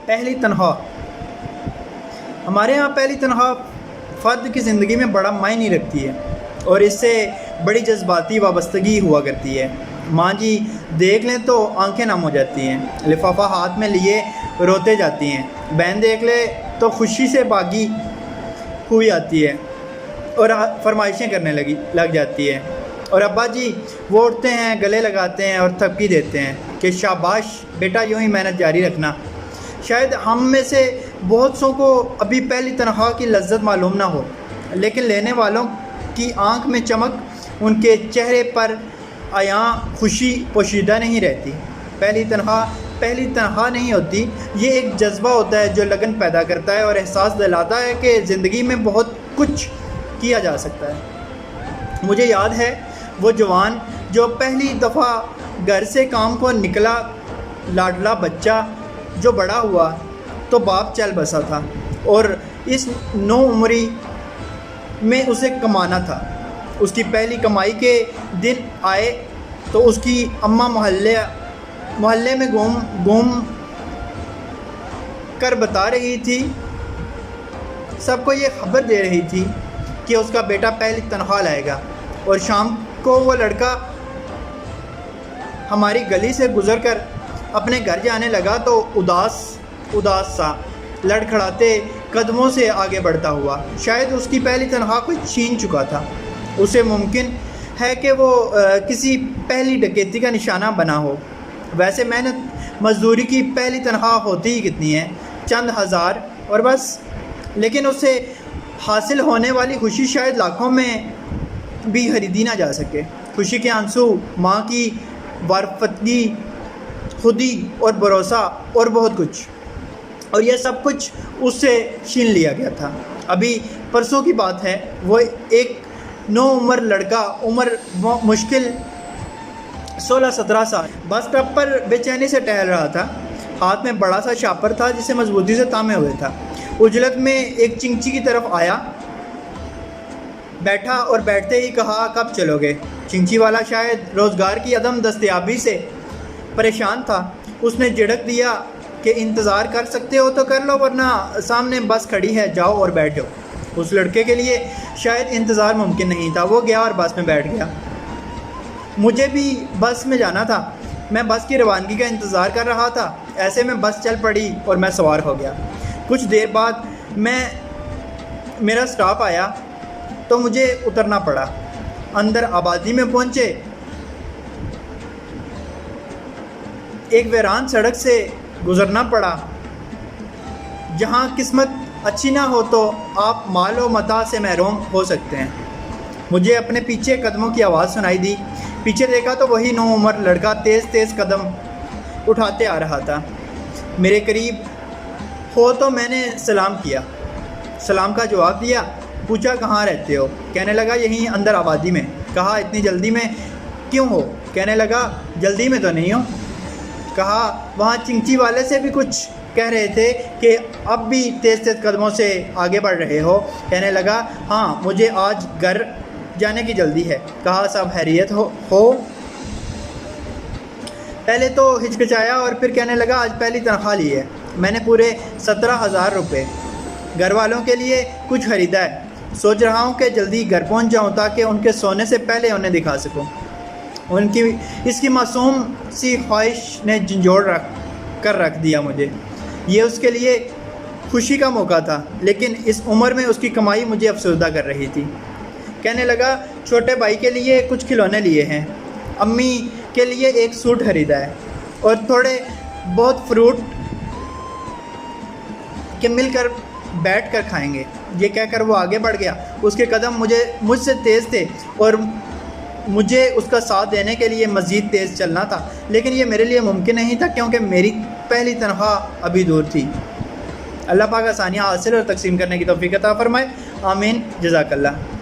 پہلی تنخواہ. ہمارے ہاں پہلی تنخواہ فرد کی زندگی میں بڑا معنی رکھتی ہے اور اس سے بڑی جذباتی وابستگی ہوا کرتی ہے. ماں جی دیکھ لیں تو آنکھیں نم ہو جاتی ہیں، لفافہ ہاتھ میں لیے روتے جاتی ہیں. بہن دیکھ لے تو خوشی سے باغی ہوئی آتی ہے اور فرمائشیں کرنے لگ جاتی ہے. اور ابا جی وہ اٹھتے ہیں، گلے لگاتے ہیں اور تھپکی دیتے ہیں کہ شاباش بیٹا، یوں ہی محنت جاری رکھنا. شاید ہم میں سے بہت سو کو ابھی پہلی تنخواہ کی لذت معلوم نہ ہو، لیکن لینے والوں کی آنکھ میں چمک، ان کے چہرے پر عیاں خوشی پوشیدہ نہیں رہتی. پہلی تنخواہ نہیں ہوتی، یہ ایک جذبہ ہوتا ہے جو لگن پیدا کرتا ہے اور احساس دلاتا ہے کہ زندگی میں بہت کچھ کیا جا سکتا ہے. مجھے یاد ہے وہ جوان جو پہلی دفعہ گھر سے کام کو نکلا، لاڈلا بچہ جو بڑا ہوا تو باپ چل بسا تھا اور اس نو عمری میں اسے کمانا تھا. اس کی پہلی کمائی کے دن آئے تو اس کی اماں محلے میں گھوم کر بتا رہی تھی، سب کو یہ خبر دے رہی تھی کہ اس کا بیٹا پہلی تنخواہ لائے گا. اور شام کو وہ لڑکا ہماری گلی سے گزر کر اپنے گھر جانے لگا تو اداس سا لڑکھڑاتے قدموں سے آگے بڑھتا ہوا. شاید اس کی پہلی تنخواہ کوئی چھین چکا تھا. اسے ممکن ہے کہ وہ کسی پہلی ڈکیتی کا نشانہ بنا ہو. ویسے محنت مزدوری کی پہلی تنخواہ ہوتی ہی کتنی ہے، چند ہزار اور بس. لیکن اسے حاصل ہونے والی خوشی شاید لاکھوں میں بھی خریدی نہ جا سکے. خوشی کے آنسو، ماں کی وارفتگی، خودی اور بھروسہ اور بہت کچھ، اور یہ سب کچھ اس سے چھین لیا گیا تھا. ابھی پرسوں کی بات ہے، وہ ایک نو عمر لڑکا، عمر مشکل 16-17 سال، بس اسٹاپ پر بے چینی سے ٹہل رہا تھا. ہاتھ میں بڑا سا شاپر تھا جسے مضبوطی سے تھامے ہوئے تھا. اجلت میں ایک چنچی کی طرف آیا، بیٹھا اور بیٹھتے ہی کہا، کب چلو گے؟ چنچی والا شاید روزگار کی عدم دستیابی سے پریشان تھا. اس نے جھڑک دیا کہ انتظار کر سکتے ہو تو کر لو، ورنہ سامنے بس کھڑی ہے، جاؤ اور بیٹھ جاؤ. اس لڑکے کے لیے شاید انتظار ممکن نہیں تھا. وہ گیا اور بس میں بیٹھ گیا. مجھے بھی بس میں جانا تھا. میں بس کی روانگی کا انتظار کر رہا تھا. ایسے میں بس چل پڑی اور میں سوار ہو گیا. کچھ دیر بعد میرا سٹاپ آیا تو مجھے اترنا پڑا. اندر آبادی میں پہنچے. ایک ویران سڑک سے گزرنا پڑا جہاں قسمت اچھی نہ ہو تو آپ مال و متاع سے محروم ہو سکتے ہیں. مجھے اپنے پیچھے قدموں کی آواز سنائی دی. پیچھے دیکھا تو وہی نو عمر لڑکا تیز قدم اٹھاتے آ رہا تھا. میرے قریب ہو تو میں نے سلام کیا. سلام کا جواب دیا. پوچھا کہاں رہتے ہو؟ کہنے لگا یہیں اندر آبادی میں. کہا اتنی جلدی میں کیوں ہو؟ کہنے لگا جلدی میں تو نہیں ہو. کہا وہاں چنچی والے سے بھی کچھ کہہ رہے تھے کہ اب بھی تیز قدموں سے آگے بڑھ رہے ہو. کہنے لگا ہاں مجھے آج گھر جانے کی جلدی ہے. کہا سب خیریت ہو؟ پہلے تو ہچکچایا اور پھر کہنے لگا آج پہلی تنخواہ لی ہے. میں نے پورے 17,000 روپے گھر والوں کے لیے کچھ خریدا ہے. سوچ رہا ہوں کہ جلدی گھر پہنچ جاؤں تاکہ ان کے سونے سے پہلے انہیں دکھا سکوں. اس کی معصوم سی خواہش نے جھنجھوڑ رکھ دیا مجھے. یہ اس کے لیے خوشی کا موقع تھا، لیکن اس عمر میں اس کی کمائی مجھے افسردہ کر رہی تھی. کہنے لگا چھوٹے بھائی کے لیے کچھ کھلونے لیے ہیں، امی کے لیے ایک سوٹ خریدا ہے اور تھوڑے بہت فروٹ کہ مل کر بیٹھ کر کھائیں گے. یہ کہہ کر وہ آگے بڑھ گیا. اس کے قدم مجھ سے تیز تھے اور مجھے اس کا ساتھ دینے کے لیے مزید تیز چلنا تھا، لیکن یہ میرے لیے ممکن نہیں تھا کیونکہ میری پہلی تنخواہ ابھی دور تھی. اللہ پاک آسانیاں حاصل اور تقسیم کرنے کی توفیق عطا فرمائے. آمین. جزاک اللہ.